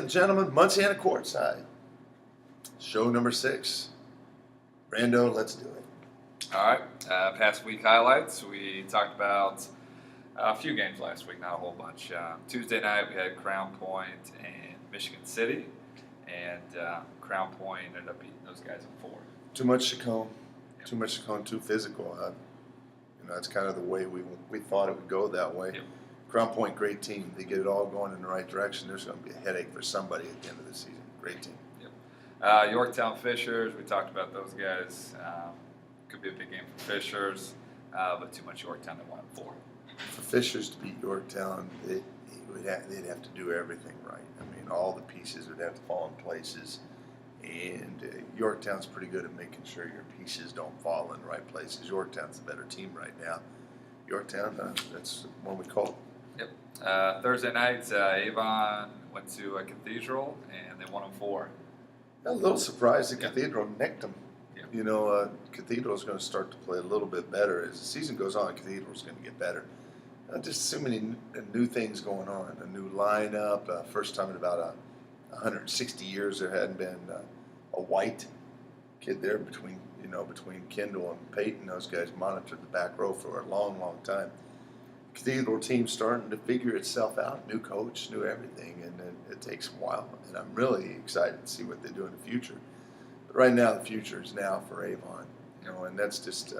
and gentlemen, Munciana Courtside. Show number 6. Brando, let's do it. All right. Past week highlights. We talked about a few games last week, not a whole bunch. Tuesday night we had Crown Point and Michigan City, and Crown Point ended up beating those guys in 4. Too much Chacon. Too much Chacon, too physical. That's kind of the way we thought it would go that way. Yep. Crown Point, great team. They get it all going in the right direction. There's going to be a headache for somebody at the end of the season. Great team. Yep. Yorktown Fishers, we talked about those guys. Could be a big game for Fishers, but too much Yorktown. They won 4. For Fishers to beat Yorktown, they'd have to do everything right. I mean, all the pieces would have to fall in places. And Yorktown's pretty good at making sure your pieces don't fall in the right places. Yorktown's the better team right now. Yorktown, that's one we call. Yep. Thursday night, Avon went to a Cathedral, and they won them 4. A little surprised that Cathedral nicked them. Yeah. Cathedral's going to start to play a little bit better. As the season goes on, Cathedral's going to get better. Just so many new things going on. A new lineup. First time in about 160 years there hadn't been a white kid there between Kendall and Peyton. Those guys monitored the back row for a long, long time. Cathedral team starting to figure itself out. New coach, new everything, and it takes a while. And I'm really excited to see what they do in the future. But right now, the future is now for Avon, and that's just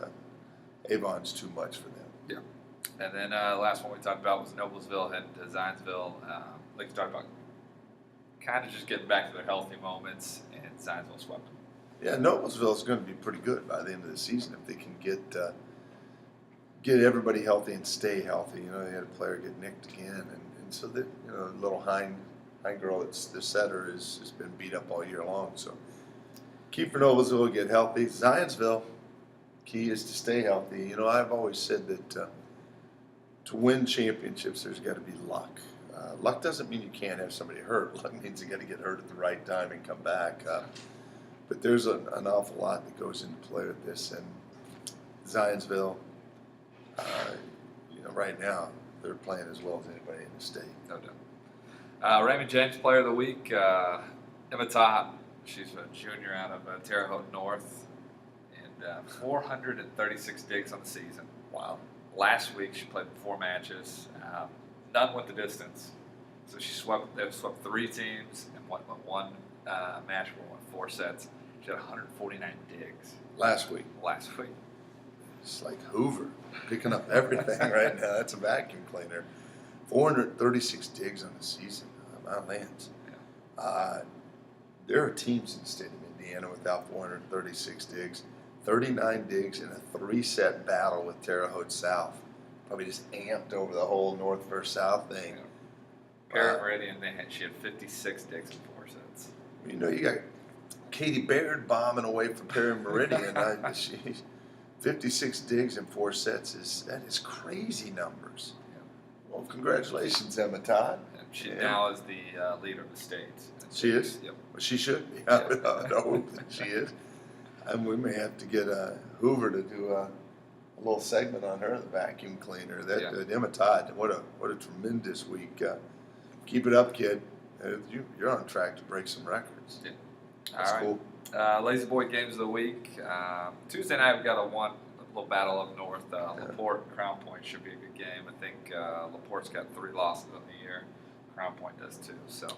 Avon's too much for them. Yeah. And then last one we talked about was Noblesville heading to Zionsville. Like we talked about, kind of just getting back to their healthy moments, and Zionsville swept them. Yeah, Noblesville is going to be pretty good by the end of the season if they can get everybody healthy and stay healthy. They had a player get nicked again, and so that little Hein girl that's the setter has been beat up all year long. So key for Noblesville to get healthy. Zionsville, key is to stay healthy. I've always said that to win championships, there's got to be luck. Luck doesn't mean you can't have somebody hurt. Luck means you got to get hurt at the right time and come back. But there's an awful lot that goes into play with this. And Zionsville, right now, they're playing as well as anybody in the state. No doubt. Raymond James Player of the Week, Emma Todd. She's a junior out of Terre Haute North, and 436 digs on the season. Wow. Last week she played 4 matches. None went the distance. So they swept 3 teams and won one match where won 4 sets. She had 149 digs. Last week. It's like Hoover picking up everything right now. That's a vacuum cleaner. 436 digs on the season. My lands. Yeah. There are teams in the state of Indiana without 436 digs. 39 digs in a 3-set battle with Terre Haute South. Probably just amped over the whole North versus South thing. Yeah. Perry Meridian, she had 56 digs in 4 sets. You got Katie Baird bombing away from Perry Meridian. 56 digs in 4 sets that is crazy numbers. Yeah. Well, congratulations, Emma Todd. And she now is the leader of the state. She is? Yep. Well, she should be. Yep. I know that she is. And we may have to get Hoover to do a little segment on her, the vacuum cleaner. Emma Todd, what a tremendous week. Keep it up, kid. You're on track to break some records. Yeah. That's all right. Cool. Lazy Boy Games of the Week. Tuesday night we've got a little battle up north. LaPorte and Crown Point should be a good game. I think LaPorte's got 3 losses on the year. Crown Point does too. So.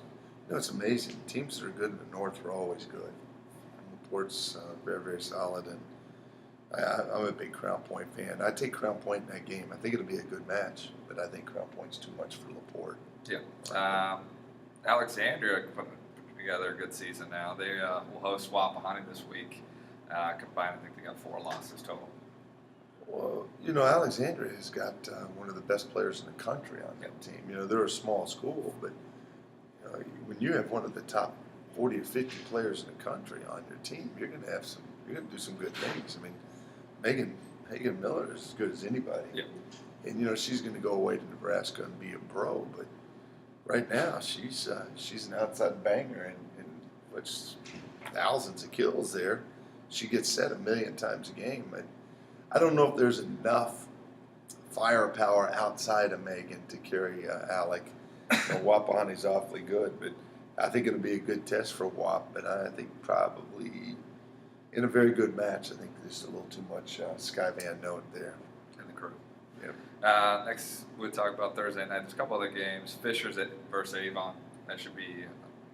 It's amazing. Teams that are good in the north are always good. LaPorte's very, very solid, and I'm a big Crown Point fan. I take Crown Point in that game. I think it'll be a good match, but I think Crown Point's too much for LaPorte. Yeah. Alexandria putting together a good season now. They will host Wapahani this week. Combined, I think they got 4 losses total. Well, Alexandria has got one of the best players in the country on that team. They're a small school, but when you have one of the top 40 or 50 players in the country on your team, you're going to do some good things. I mean, Megan Miller is as good as anybody. Yeah. And she's going to go away to Nebraska and be a pro, but right now she's an outside banger and which thousands of kills there. She gets set 1,000,000 times a game. I don't know if there's enough firepower outside of Megan to carry Alec. Wapahani's awfully good, but I think it'll be a good test for WAP, but I think probably in a very good match. I think there's a little too much Sky Van Note there. And the crew. Yep. Next, we'll talk about Thursday night. There's a couple other games. Fishers versus Avon. That should be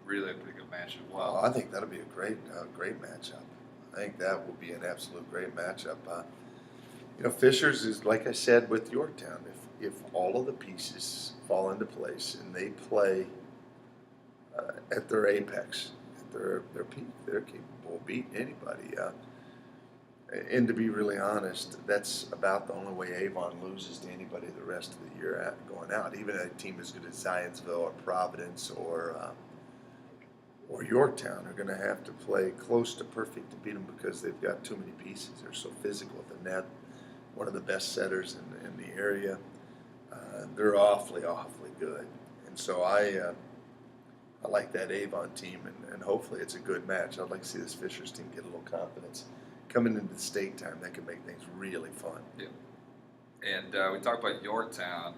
really a pretty good match as well. I think that'll be a great matchup. I think that will be an absolute great matchup. Fishers is, like I said, with Yorktown. If all of the pieces fall into place and they play at their apex, at their peak, they're capable of beating anybody. And to be really honest, that's about the only way Avon loses to anybody the rest of the year going out. Even a team as good as Zionsville or Providence or Yorktown are going to have to play close to perfect to beat them because they've got too many pieces. They're so physical at the net. One of the best setters in the area. They're awfully good. And so I like that Avon team, and hopefully it's a good match. I'd like to see this Fishers team get a little confidence. Coming into the state time, that can make things really fun. Yeah. And we talked about Yorktown.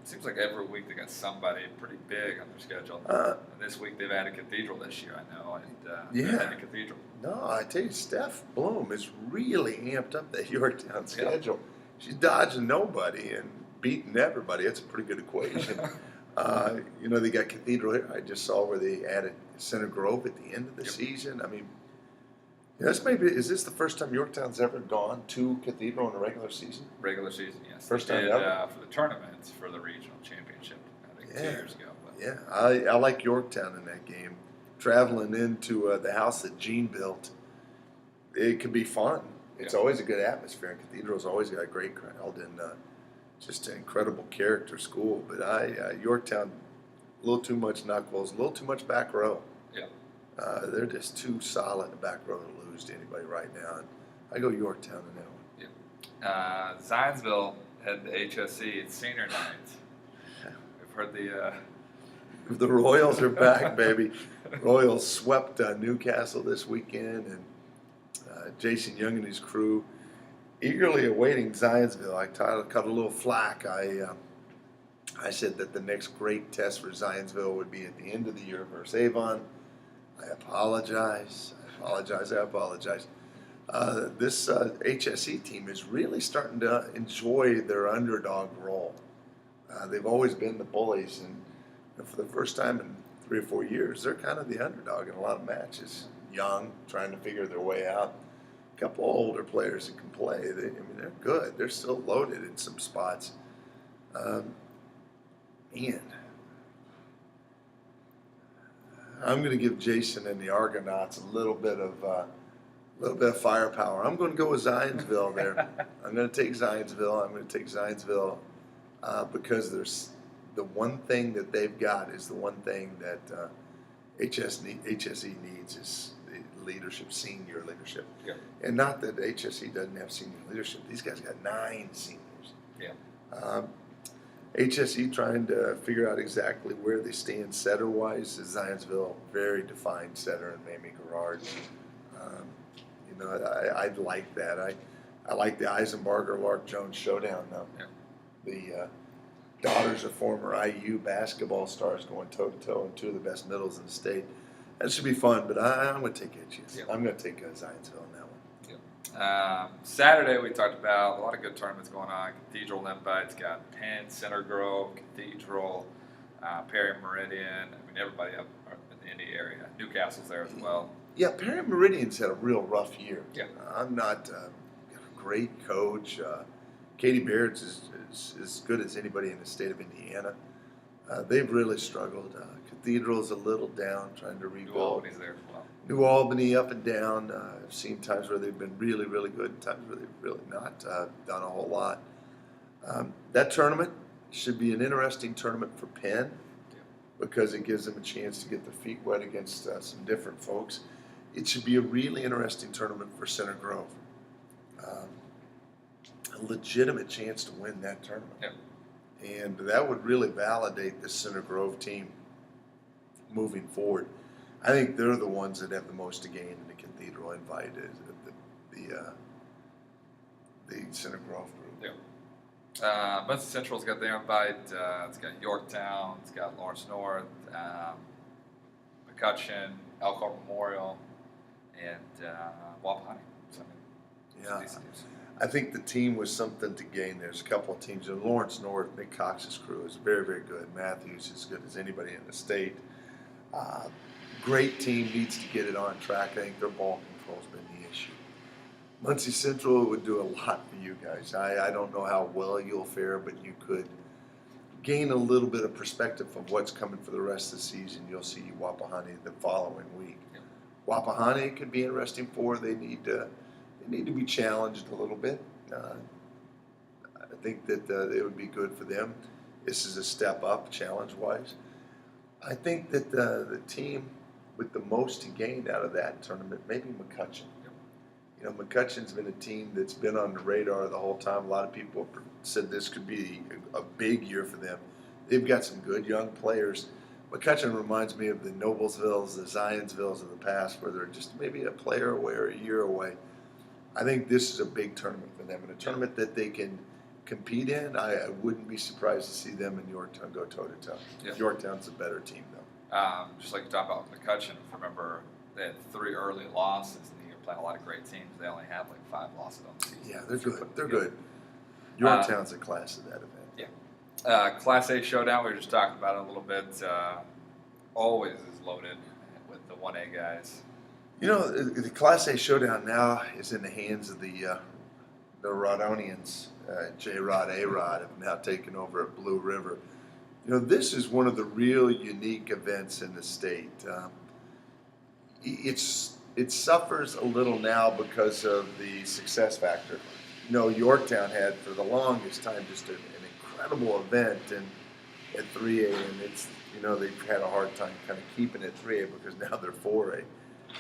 Seems like every week they got somebody pretty big on their schedule. This week they've added Cathedral this year, I know. And they've added Cathedral. No, I tell you, Steph Bloom has really amped up that Yorktown schedule. She's dodging nobody and beating everybody. That's a pretty good equation. They got Cathedral here. I just saw where they added Center Grove at the end of the season. I mean, is this the first time Yorktown's ever gone to Cathedral in a regular season? Regular season, yes. First time ever? For the tournaments for the regional championship, I think 2 years ago. But. Yeah, I like Yorktown in that game. Traveling into the house that Gene built, it could be fun. It's always a good atmosphere, and Cathedral's always got a great crowd and just an incredible character school. But Yorktown, a little too much knuckles, a little too much back row. Yeah. They're just too solid in the back row to lose to anybody right now. And I go Yorktown in that one. Yeah. Zionsville had the HSE. It's senior night. We've heard The Royals are back, baby. Royals swept Newcastle this weekend, and Jason Young and his crew eagerly awaiting Zionsville. I cut a little flack. I said that the next great test for Zionsville would be at the end of the year versus Avon. I apologize. This HSE team is really starting to enjoy their underdog role. They've always been the bullies, and for the first time in 3 or 4 years, they're kind of the underdog in a lot of matches. Young, trying to figure their way out. A couple older players that can play. They're good. They're still loaded in some spots. And I'm going to give Jason and the Argonauts a little bit of firepower. I'm going to go with Zionsville there. I'm going to take Zionsville. Because there's the one thing that they've got is the one thing that HSE needs is the leadership, senior leadership. Yeah. And not that HSE doesn't have senior leadership. These guys got 9 seniors. Yeah. HSE trying to figure out exactly where they stand setter-wise. Zionsville, very defined setter in Mamie Garrard. I like that. I like the Eisenbarger-Lark Jones showdown, though. Yeah. The daughters of former IU basketball stars going toe-to-toe in 2 of the best middles in the state. That should be fun, but I'm going to take HSE. Yep. I'm going to take Zionsville on that one. Yep. Saturday we talked about a lot of good tournaments going on. Cathedral Invite's got Penn, Center Grove, Cathedral, Perry Meridian. Everybody up in the area. Newcastle's there as well. Yeah, Perry Meridian's had a real rough year. Yeah. I'm not a great coach. Katie Baird's is as good as anybody in the state of Indiana. They've really struggled. Cathedral's a little down, trying to rebuild. New Albany's there as well. New Albany up and down. I've seen times where they've been really, really good, and times where they've really not done a whole lot. That tournament should be an interesting tournament for Penn because it gives them a chance to get their feet wet against some different folks. It should be a really interesting tournament for Center Grove. A legitimate chance to win that tournament. Yep. And that would really validate the Center Grove team moving forward. I think they're the ones that have the most to gain in the Cathedral Invite, the Center Grove group. Yeah. Muncie Central's got their invite. It's got Yorktown. It's got Lawrence North. McCutcheon, Elkhart Memorial, and Wapahani. So, I mean, some Yeah. decent teams. I think the team was something to gain. There's a couple of teams. Lawrence North, Nick Cox's crew is very, very good. Matthews is as good as anybody in the state. Great team, needs to get it on track. I think their ball control's been the issue. Muncie Central would do a lot for you guys. I don't know how well you'll fare, but you could gain a little bit of perspective of what's coming for the rest of the season. You'll see Wapahani the following week. Yep. Wapahani could be interesting for. They need to be challenged a little bit. I think that it would be good for them. This is a step up challenge-wise. I think that the team with the most to gain out of that tournament, maybe McCutcheon. You know, McCutcheon's been a team that's been on the radar the whole time. A lot of people said this could be a big year for them. They've got some good young players. McCutcheon reminds me of the Noblesvilles, the Zionsvilles of the past, where they're just maybe a player away or a year away. I think this is a big tournament for them, and a tournament that they can compete in. I wouldn't be surprised to see them in Yorktown go toe-to-toe. Yeah. Yorktown's a better team, though. Just like you talked about McCutcheon, remember they had 3 early losses, and you're playing a lot of great teams. They only had like 5 losses on the season. Yeah, they're good. They're good. Yorktown's a class of that event. Yeah. Class A Showdown, we were just talking about it a little bit. Always is loaded with the 1A guys. You know, the Class A Showdown now is in the hands of the Rodonians. J-Rod, A-Rod have now taken over at Blue River. You know, this is one of the real unique events in the state. It suffers a little now because of the success factor. You know, Yorktown had for the longest time just an incredible event at 3A, and it's, you know, they've had a hard time kind of keeping it 3A because now they're 4A.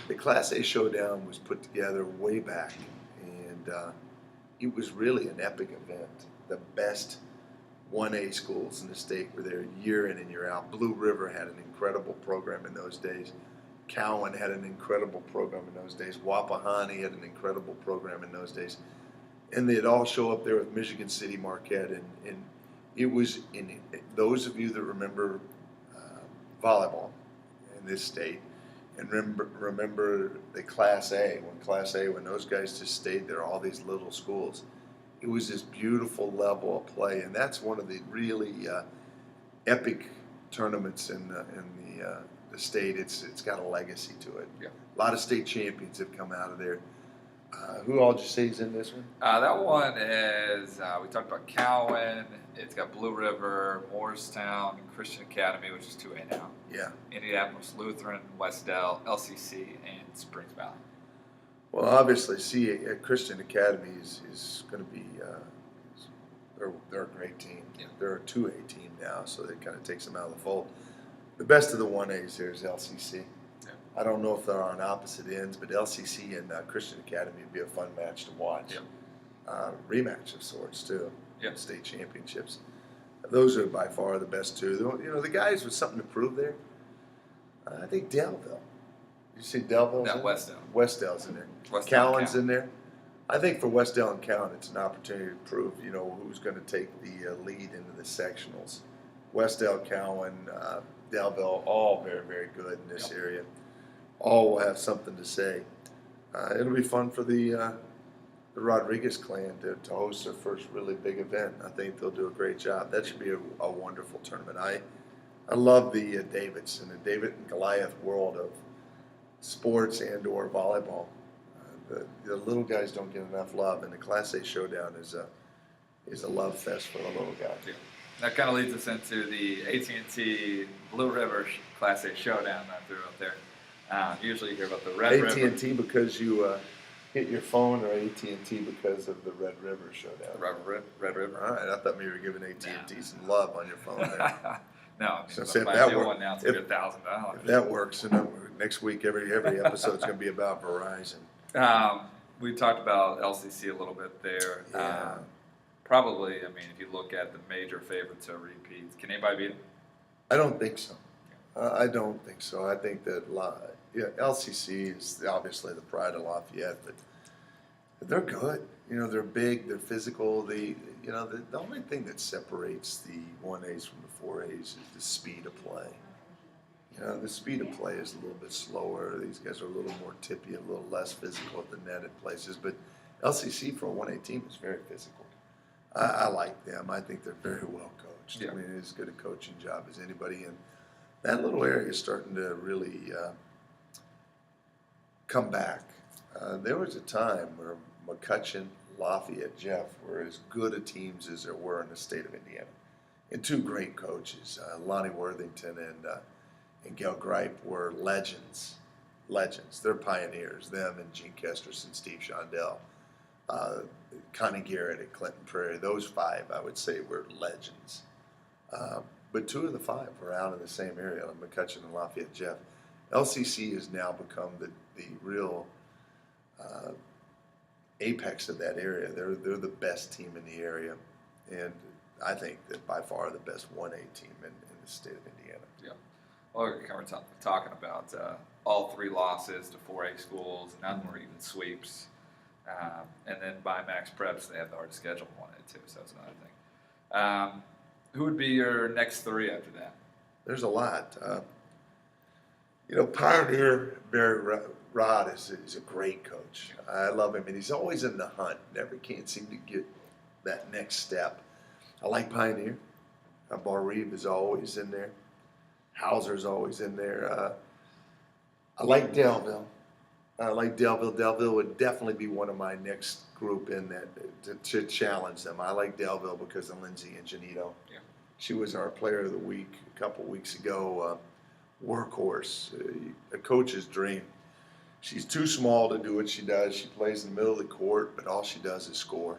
The Class A Showdown was put together way back, and it was really an epic event. The best 1A schools in the state were there year in and year out. Blue River had an incredible program in those days. Cowan had an incredible program in those days. Wapahani had an incredible program in those days. And they'd all show up there with Michigan City, Marquette, and it was, in those of you that remember volleyball in this state, and remember the Class A, when those guys just stayed there, all these little schools. It was this beautiful level of play, and that's one of the really epic tournaments in the state. It's got a legacy to it. Yeah. A lot of state champions have come out of there. Who all did you say is in this one? That one is, we talked about Cowan. It's got Blue River, Morristown, Christian Academy, which is 2A now. Yeah. Indianapolis Lutheran, Westdale, LCC, and Springs Valley. Well, obviously, Christian Academy is going to be, they're a great team. Yeah. They're a 2A team now, so that kind of takes them out of the fold. The best of the 1As here is LCC. Yeah. I don't know if they're on opposite ends, but LCC and Christian Academy would be a fun match to watch. Yeah. Rematch of sorts, too. Yeah. State championships. Those are by far the best two. You know, the guys with something to prove there, I think Delville. You see Delville's No, in Westdale. Westdale's in there. Westdale, Cowan's Cowan. in there. I think for Westdale and Cowan, it's an opportunity to prove, you know, who's going to take the lead into the sectionals. Westdale, Cowan, Delville, all very, very good in this area. All will have something to say. It'll be fun for the Rodriguez clan to host their first really big event. I think they'll do a great job. That should be a wonderful tournament. I love the Davids and the David and Goliath world of sports and or volleyball. The little guys don't get enough love, and the Class A Showdown is a love fest for the little guys. Yeah. That kind of leads us into the AT&T Blue River Class A Showdown that I threw up there. Usually you hear about the Red River. AT&T because you hit your phone, or AT&T because of the Red River Showdown? Red River. All right, I thought maybe you were giving AT&T some love on your phone there. No, I mean, So if say if I that do were- one now, it's if- going to be $1,000. If that works, then next week every episode's going to be about Verizon. We talked about LCC a little bit there. Yeah. Probably, I mean, if you look at the major favorites to repeat, can anybody beat them? I don't think so. I don't think so. I think that LCC is obviously the pride of Lafayette, but they're good. You know, they're big, they're physical. The only thing that separates the 1As from the 4As is the speed of play. The speed of play is a little bit slower. These guys are a little more tippy, a little less physical at the net at places. But LCC for a 1A team is very physical. I like them. I think they're very well coached. Yeah. I mean, it's as good a coaching job as anybody. And that little area is starting to really come back. There was a time where McCutcheon, Lafayette, Jeff were as good a teams as there were in the state of Indiana. And two great coaches, Lonnie Worthington and Gail Gripe, were legends. Legends. They're pioneers. Them and Gene Kesterson, Steve Shondell, Connie Garrett at Clinton Prairie. Those five, I would say, were legends. But two of the five were out in the same area, like McCutcheon and Lafayette Jeff. LCC has now become the real apex of that area. They're the best team in the area, and I think that by far the best 1A team in the state of Indiana. Yeah. Well, we're kind of talking about all 3 losses to 4A schools, none were even sweeps. And then by Max Preps, they have the hardest schedule in 1A too, so that's another thing. Who would be your next 3 after that? There's a lot. Pioneer Barry Rod is a great coach. I love him, and he's always in the hunt. Never can't seem to get that next step. I like Pioneer. Bar Reeve is always in there. Hauser's always in there. I like Delville. Delville would definitely be one of my next group in that to challenge them. I like Delville because of Lindsay Ingenito. Yeah. She was our player of the week a couple weeks ago. Workhorse, a coach's dream. She's too small to do what she does. She plays in the middle of the court, but all she does is score.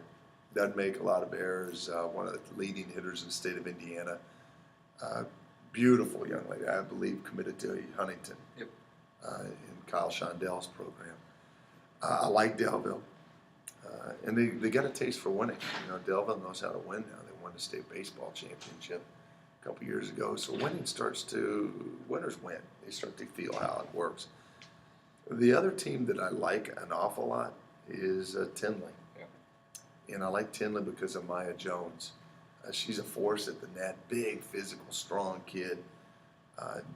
Doesn't make a lot of errors. One of the leading hitters in the state of Indiana. Beautiful young lady, I believe, committed to Huntington. Yep. In Kyle Shondell's program. I like Delville. And they got a taste for winning. Delville knows how to win now. They won the state baseball championship a couple years ago. So winners win. They start to feel how it works. The other team that I like an awful lot is Tinley. Yeah. And I like Tinley because of Maya Jones. She's a force at the net. Big, physical, strong kid.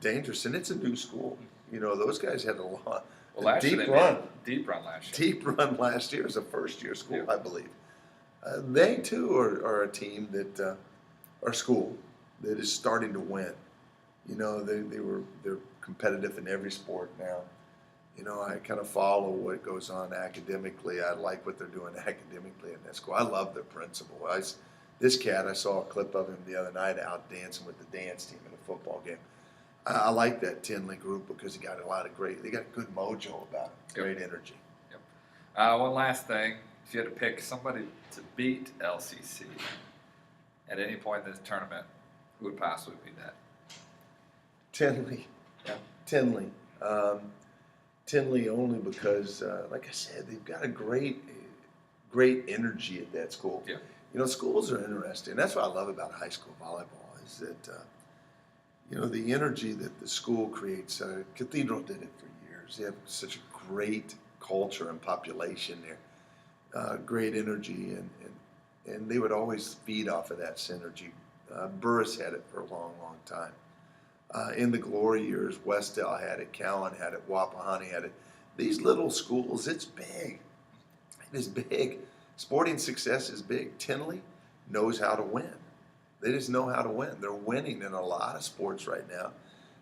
Dangerous. And it's a new school. Those guys had a deep run. Deep run last year. Deep run last year. It was a first-year school, Yeah. I believe. They, too, are a team that are school that is starting to win. They're competitive in every sport now. I kind of follow what goes on academically. I like what they're doing academically in that school. I love their principal. This cat, I saw a clip of him the other night out dancing with the dance team in a football game. I like that Tinley group because they got good mojo about it, great energy. Yep. One last thing, if you had to pick somebody to beat LCC at any point in this tournament, who would possibly be that? Tinley. Yeah. Tinley. Tinley only because, like I said, they've got a great energy at that school. Yeah. Schools are interesting. That's what I love about high school volleyball is that, the energy that the school creates. Cathedral did it for years. They have such a great culture and population there. Great energy, and they would always feed off of that synergy. Burris had it for a long, long time. In the glory years, Westdale had it, Cowan had it, Wapahani had it. These little schools, it's big. It is big. Sporting success is big. Tinley knows how to win. They just know how to win. They're winning in a lot of sports right now.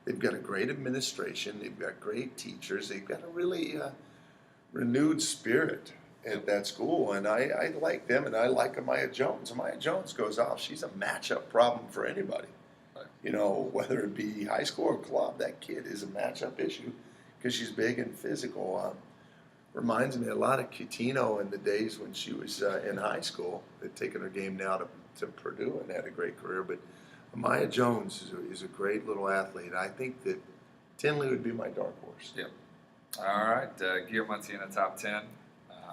They've got a great administration. They've got great teachers. They've got a really renewed spirit at that school. And I like them, and I like Amaya Jones. Amaya Jones goes off. She's a matchup problem for anybody. Whether it be high school or club, that kid is a matchup issue because she's big and physical. Reminds me a lot of Coutinho in the days when she was in high school. They've taken her game now to Purdue and had a great career. But Amaya Jones is a great little athlete. I think that Tinley would be my dark horse. Yep. All right. Gear Munciana top 10.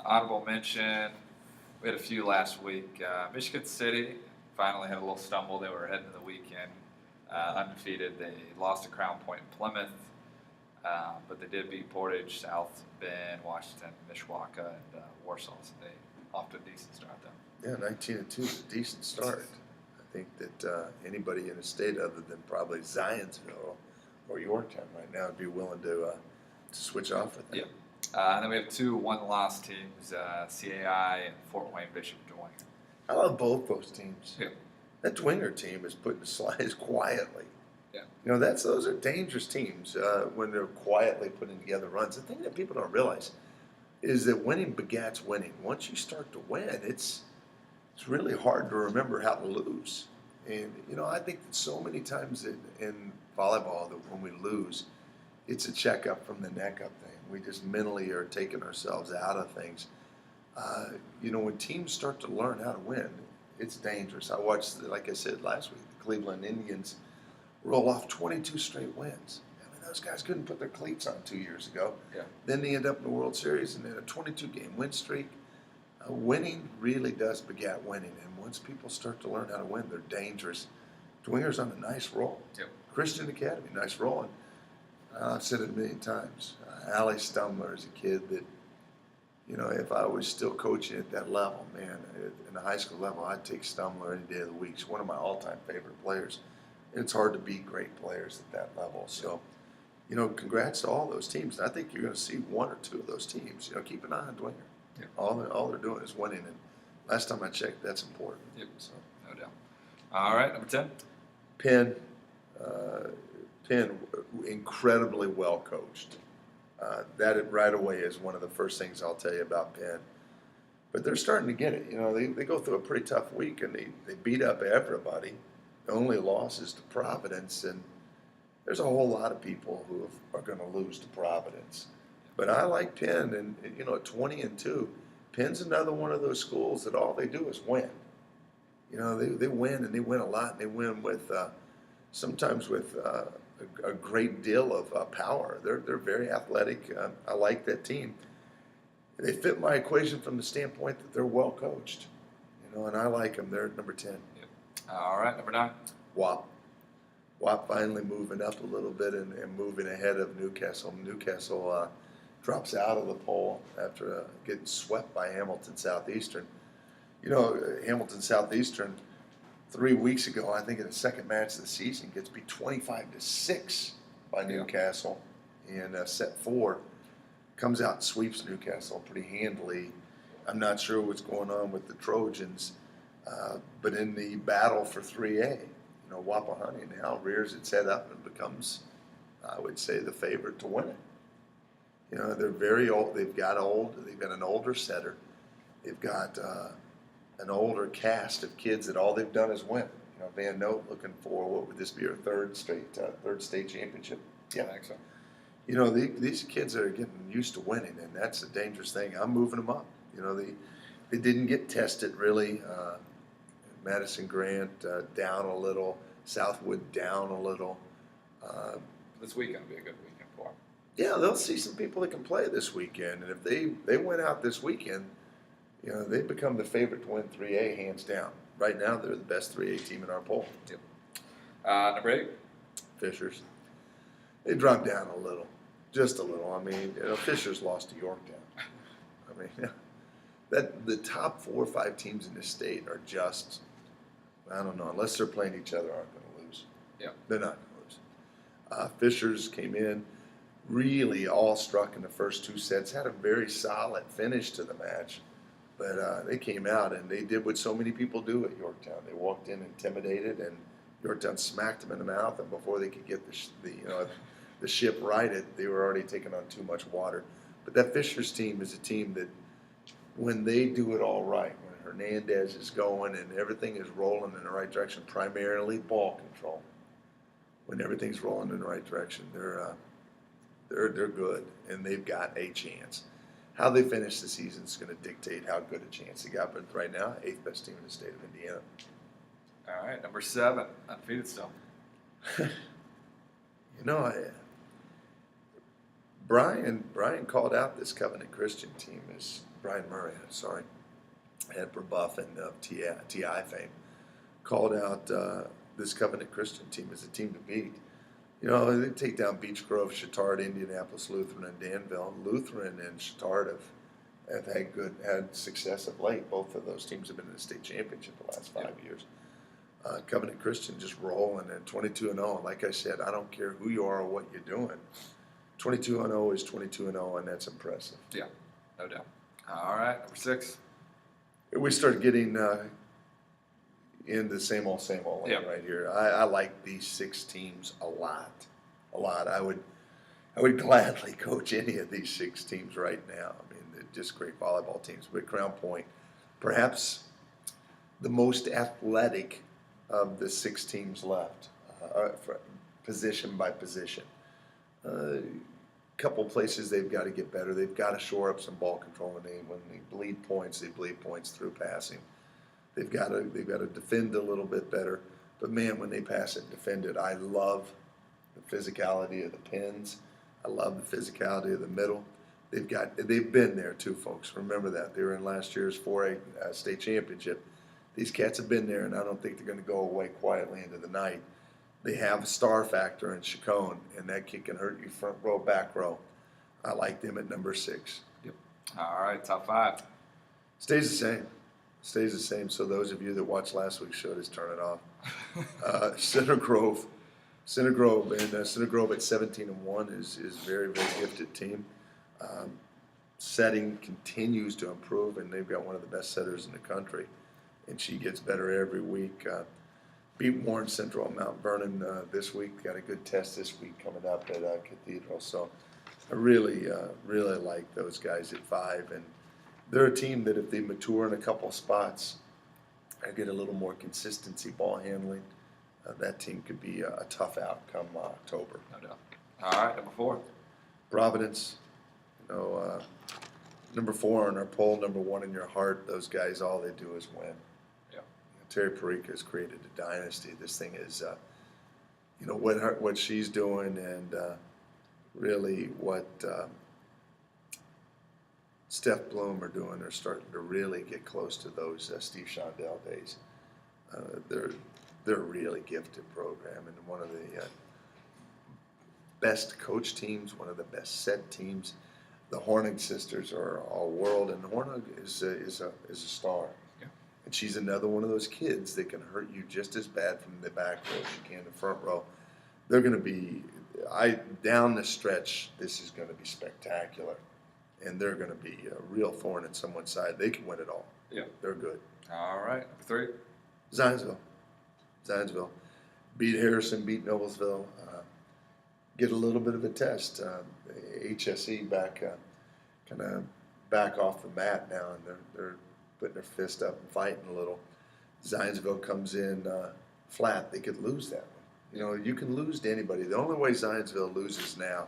Honorable mention. We had a few last week. Michigan City finally had a little stumble. They were heading to the weekend undefeated. They lost to Crown Point and Plymouth. But they did beat Portage, South Bend, Washington, Mishawaka, and Warsaw. So they off to a decent start though. Yeah, 19-2 is a decent start. I think that anybody in the state other than probably Zionsville or Yorktown right now would be willing to switch off with them. Yeah. And then we have two one-loss teams, CAI and Fort Wayne Bishop Dwayne. I love both those teams. Yeah. That Dwenger team is putting slides quietly. Yeah. You know, those are dangerous teams when they're quietly putting together runs. The thing that people don't realize is that winning begats winning. Once you start to win, it's really hard to remember how to lose. And, you know, I think that so many times in volleyball that when we lose, it's a checkup from the neck up thing. We just mentally are taking ourselves out of things. You know, when teams start to learn how to win, it's dangerous. I watched, like I said last week, the Cleveland Indians roll off 22 straight wins. I mean, those guys couldn't put their cleats on 2 years ago. Yeah. Then they end up in the World Series and in a 22-game win streak. Winning really does begat winning, and once people start to learn how to win, they're dangerous. Dwinger's on a nice roll. Yep. Christian Academy, nice roll. And I've said it a million times. Allie Stumler is a kid that, you know, if I was still coaching at that level, man, in the high school level, I'd take Stumler any day of the week. She's one of my all-time favorite players. And it's hard to beat great players at that level. So, you know, congrats to all those teams. And I think you're going to see one or two of those teams. You know, keep an eye on Dwenger. Yep. All they're doing is winning. And last time I checked, that's important. Yep. So, No doubt. All right, number 10. Penn, incredibly well coached. That right away is one of the first things I'll tell you about Penn. But they're starting to get it. You know, they go through a pretty tough week, and they beat up everybody. The only loss is to Providence, and there's a whole lot of people who are going to lose to Providence. But I like Penn, and you know, at 20-2, Penn's another one of those schools that all they do is win. You know, they win, and they win a lot, and they win with sometimes with a great deal of power. They're very athletic. I like that team. They fit my equation from the standpoint that they're well coached. You know, and I like them. They're number 10. Yep. All right, number 9. WAP. WAP finally moving up a little bit and moving ahead of Newcastle. Newcastle drops out of the poll after getting swept by Hamilton Southeastern. You know, Hamilton Southeastern 3 weeks ago, I think in the second match of the season, gets beat 25-6 by Newcastle in set 4. Comes out and sweeps Newcastle pretty handily. I'm not sure what's going on with the Trojans, but in the battle for 3A, you know, Wapahani now rears its head up and becomes, I would say, the favorite to win it. You know, they're very old. They've got an older setter. They've got an older cast of kids that all they've done is win. You know, Van Note looking for, what would this be, her third state championship? Yeah, I think so. You know, these kids are getting used to winning, and that's a dangerous thing. I'm moving them up. You know, they didn't get tested really. Madison Grant down a little, Southwood down a little. This weekend will be a good weekend for them. Yeah, they'll see some people that can play this weekend, and if they win out this weekend, you know, they become the favorite to win 3A hands down. Right now, they're the best 3A team in our poll. Yep. Number 8. Fishers. They dropped down a little, just a little. I mean, you know, Fishers lost to Yorktown. I mean, that the top 4 or 5 teams in the state are just, I don't know, unless they're playing each other, aren't going to lose. Yeah. They're not going to lose. Fishers came in really all struck in the first 2 sets, had a very solid finish to the match. But they came out and they did what so many people do at Yorktown. They walked in intimidated, and Yorktown smacked them in the mouth. And before they could get the ship righted, they were already taking on too much water. But that Fishers team is a team that, when they do it all right, when Hernandez is going and everything is rolling in the right direction, primarily ball control, when everything's rolling in the right direction, they're good, and they've got a chance. How they finish the season is going to dictate how good a chance they got. But right now, 8th best team in the state of Indiana. All right, number 7, undefeated still. You know, Brian called out this Covenant Christian team as Brian Murray, sorry, at Brebuff and TI fame, called out this Covenant Christian team as a team to beat. You know, they take down Beech Grove, Chittard, Indianapolis, Lutheran, and Danville. Lutheran and Chittard have had success of late. Both of those teams have been in the state championship the last 5 years. Covenant Christian just rolling at 22-0. Like I said, I don't care who you are or what you're doing. 22-0 is 22-0, and that's impressive. Yeah, no doubt. All right, number 6. We start getting in the same old lane right here. I like these 6 teams a lot. I would gladly coach any of these 6 teams right now. I mean, they're just great volleyball teams. But Crown Point, perhaps the most athletic of the 6 teams left, position by position. Couple places they've got to get better. They've got to shore up some ball control. When they bleed points, they bleed points through passing. They've got to defend a little bit better. But man, when they pass it and defend it, I love the physicality of the pins. I love the physicality of the middle. They've been there too, folks. Remember that. They were in last year's 4A state championship. These cats have been there, and I don't think they're going to go away quietly into the night. They have a star factor in Chacon, and that kid can hurt you front row, back row. I like them at number 6. Yep. All right, top 5. Stays the same. So those of you that watched last week's show, just turn it off. Center Grove, and Center Grove at 17-1 is very, very gifted team. Setting continues to improve, and they've got one of the best setters in the country, and she gets better every week. Beat Warren Central and Mount Vernon this week. Got a good test this week coming up at Cathedral. So I really like those guys at 5. And they're a team that if they mature in a couple spots and get a little more consistency ball handling, that team could be a tough outcome October. No doubt. All right, number 4. Providence, number 4 on our poll, number 1 in your heart. Those guys, all they do is win. Terry Parika has created a dynasty. This thing is, what she's doing, and really what Steph Bloom are doing. They're starting to really get close to those Steve Shondell days. They're a really gifted program, and one of the best coach teams, one of the best set teams. The Hornig sisters are all world, and Hornig is a star. And she's another one of those kids that can hurt you just as bad from the back row as she can the front row. They're going to be, down the stretch, this is going to be spectacular. And they're going to be a real thorn in someone's side. They can win it all. Yeah. They're good. All right, number 3. Zionsville. Beat Harrison, beat Noblesville. Get a little bit of a test. HSE kind of back off the mat now, and they're putting their fist up and fighting a little. Zionsville comes in flat. They could lose that one. You can lose to anybody. The only way Zionsville loses now,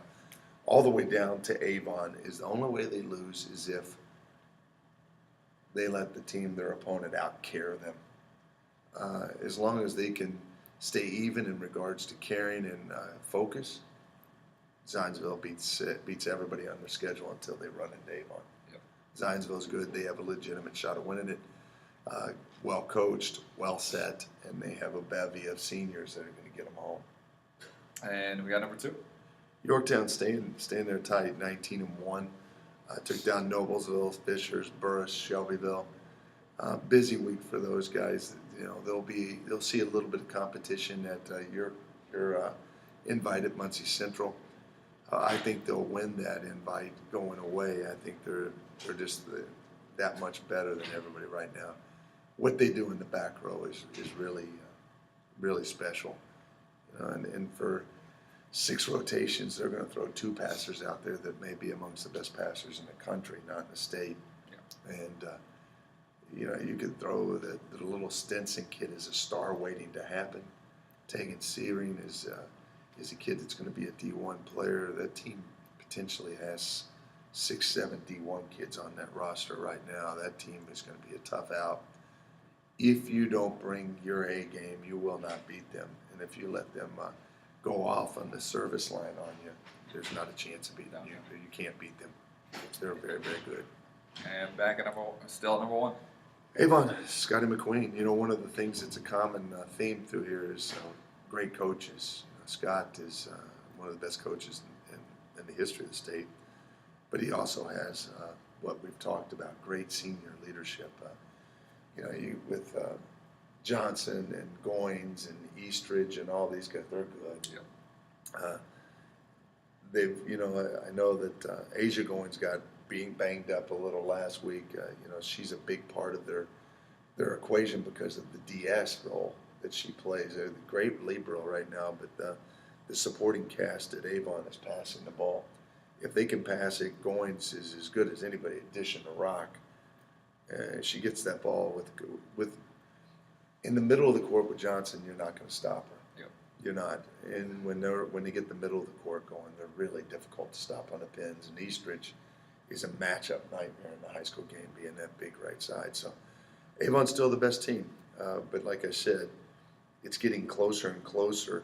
all the way down to Avon, is the only way they lose is if they let their opponent out-care them. As long as they can stay even in regards to carrying and focus, Zionsville beats everybody on their schedule until they run into Avon. Zionsville's good. They have a legitimate shot of winning it. Well coached, well set, and they have a bevy of seniors that are going to get them home. And we got number 2. Yorktown staying there tight, 19-1. Took down Noblesville, Fishers, Burris, Shelbyville. Busy week for those guys. They'll see a little bit of competition at your invite at Muncie Central. I think they'll win that invite going away. I think they're just that much better than everybody right now. What they do in the back row is really, really special. And for 6 rotations, they're going to throw 2 passers out there that may be amongst the best passers in the country, not in the state. Yeah. And, you could throw the little Stinson kid as a star waiting to happen. Tegan Searing is a kid that's going to be a D1 player. That team potentially has 6, 7 D1 kids on that roster right now. That team is going to be a tough out. If you don't bring your A game, you will not beat them. And if you let them go off on the service line on you, there's not a chance of beating you. You can't beat them. They're very, very good. And back at still number 1. Avon, Scotty McQueen. One of the things that's a common theme through here is great coaches. Scott is one of the best coaches in the history of the state, but he also has what we've talked about, great senior leadership. With Johnson and Goins and Eastridge and all these guys, they're good. Yep. They've, I know that Asia Goins got being banged up a little last week. She's a big part of their equation because of the DS role that she plays. They're the great libero right now, but the supporting cast at Avon is passing the ball. If they can pass it, Goins is as good as anybody. Addition to Rock, she gets that ball with in the middle of the court with Johnson. You're not going to stop her. Yep. You're not. And when they get the middle of the court going, they're really difficult to stop on the pins. And Eastridge is a matchup nightmare in the high school game, being that big right side. So Avon's still the best team, but like I said, it's getting closer and closer.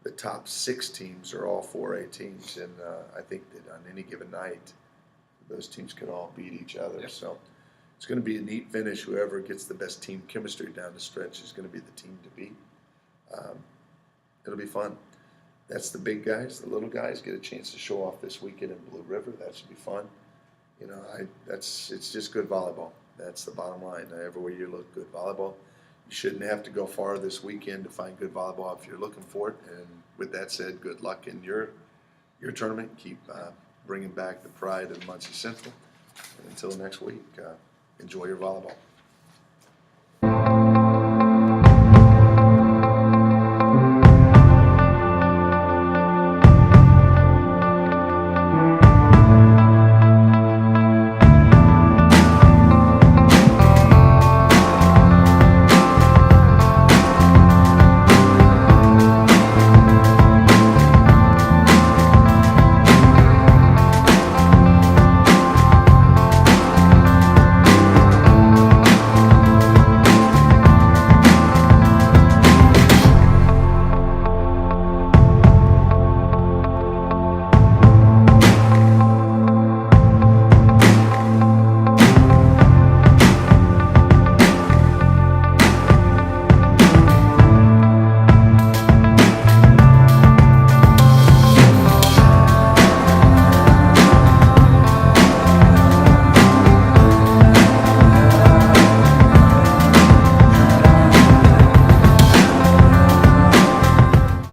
The top 6 teams are all 4A teams, and I think that on any given night, those teams could all beat each other. Yep. So it's going to be a neat finish. Whoever gets the best team chemistry down the stretch is going to be the team to beat. It'll be fun. That's the big guys. The little guys get a chance to show off this weekend in Blue River. That should be fun. It's just good volleyball. That's the bottom line. Everywhere you look, good volleyball. You shouldn't have to go far this weekend to find good volleyball if you're looking for it. And with that said, good luck in your tournament. Keep bringing back the pride of Muncie Central. And until next week, enjoy your volleyball.